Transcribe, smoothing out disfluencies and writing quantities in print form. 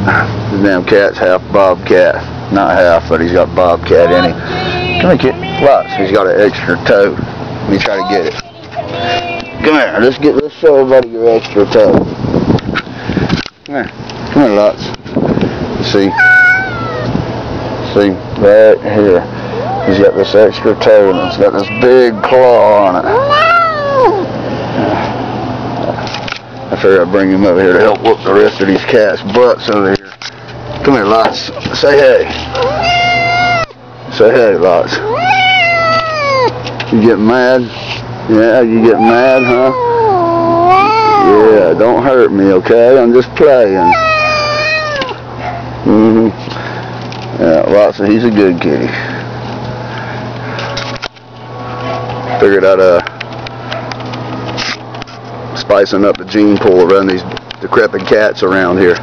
The damn cat's half Bobcat. Not half, but he's got Bobcat in him. Come here, kid. Lots. He's got an extra toe. Let me try to get it. Come here. Let's show everybody your extra toe. Come here. Come here, Lots. See? See? Right here. He's got this extra toe and it's got this big claw on it. I figured I'd bring him over here to help whoop the rest of these cats' butts over here. Come here, Lots. Say hey. Say hey, Lots. You get mad? Yeah, you get mad, huh? Yeah, don't hurt me, okay? I'm just playing. Yeah, Lots, he's a good kitty. Figured I'd spicing up the gene pool around these decrepit cats around here.